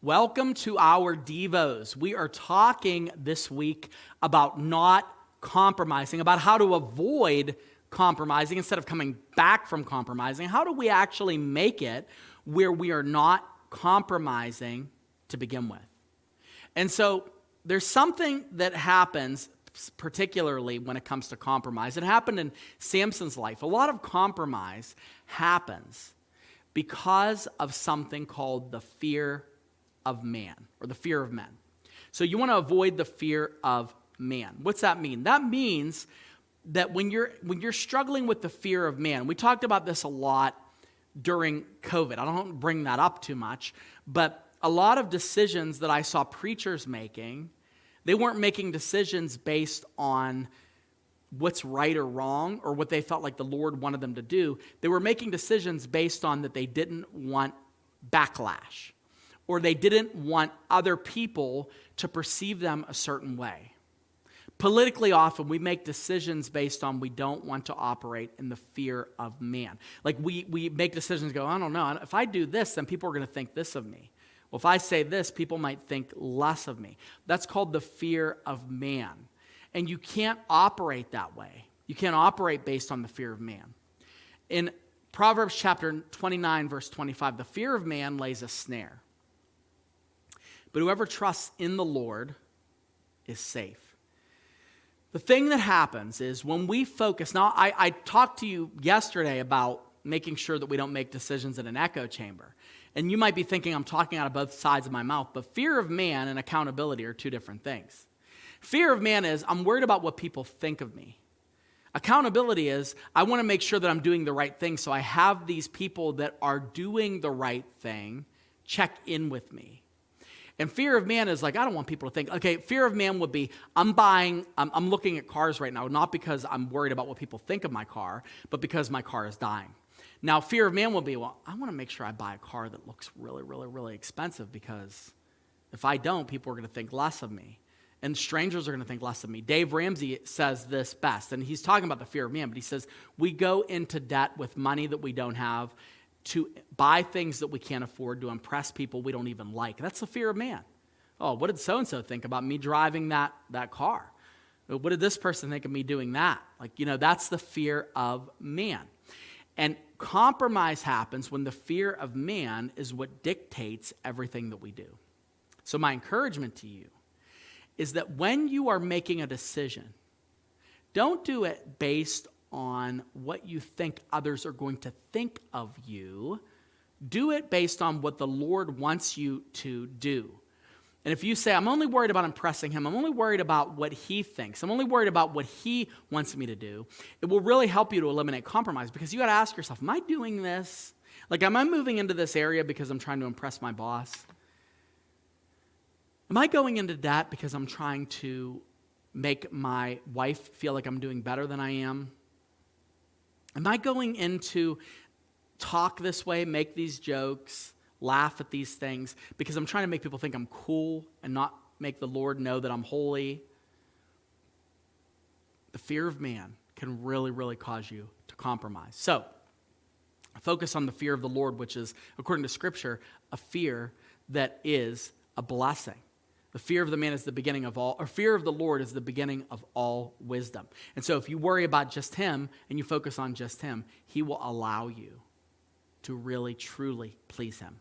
Welcome to our Devos. We are talking this week about not compromising, about how to avoid compromising instead of coming back from compromising. How do we actually make it where we are not compromising to begin with? And so there's something that happens, particularly when it comes to compromise. It happened in Samson's life. A lot of compromise happens because of something called the fear of man, or the fear of men. So you want to avoid the fear of man. What's that mean? That means that when you're struggling with the fear of man, we talked about this a lot during COVID. I don't bring that up too much, but a lot of decisions that I saw preachers making, they weren't making decisions based on what's right or wrong or what they felt like the Lord wanted them to do. They were making decisions based on that they didn't want backlash, or they didn't want other people to perceive them a certain way. Politically, often we make decisions based on we don't want to operate in the fear of man. Like we make decisions go, I don't know, if I do this, then people are going to think this of me. Well, if I say this, people might think less of me. That's called the fear of man. And you can't operate that way. You can't operate based on the fear of man. In Proverbs chapter 29, verse 25, the fear of man lays a snare, but whoever trusts in the Lord is safe. The thing that happens is when we focus, now I talked to you yesterday about making sure that we don't make decisions in an echo chamber. And you might be thinking I'm talking out of both sides of my mouth, but fear of man and accountability are two different things. Fear of man is I'm worried about what people think of me. Accountability is I want to make sure that I'm doing the right thing, so I have these people that are doing the right thing check in with me. And fear of man is like, I don't want people to think, okay, fear of man would be, I'm looking at cars right now, not because I'm worried about what people think of my car, but because my car is dying. Now, fear of man will be, well, I want to make sure I buy a car that looks really, really, really expensive, because if I don't, people are going to think less of me. And strangers are going to think less of me. Dave Ramsey says this best, and he's talking about the fear of man, but he says, we go into debt with money that we don't have to buy things that we can't afford to impress people we don't even like. That's the fear of man. Oh, what did so-and-so think about me driving that car? What did this person think of me doing that? That's the fear of man. And compromise happens when the fear of man is what dictates everything that we do. So my encouragement to you is that when you are making a decision, don't do it based on what you think others are going to think of you. Do it based on what the Lord wants you to do. And if you say, I'm only worried about impressing him, I'm only worried about what he thinks, I'm only worried about what he wants me to do, it will really help you to eliminate compromise, because you got to ask yourself, am I doing this? Am I moving into this area because I'm trying to impress my boss? Am I going into debt because I'm trying to make my wife feel like I'm doing better than I am? Am I going into talk this way, make these jokes, laugh at these things because I'm trying to make people think I'm cool and not make the Lord know that I'm holy? The fear of man can really, really cause you to compromise. So, focus on the fear of the Lord, which is, according to Scripture, a fear that is a blessing. The fear of the man is the beginning of all, or fear of the Lord is the beginning of all wisdom. And so if you worry about just him and you focus on just him, he will allow you to really, truly please him.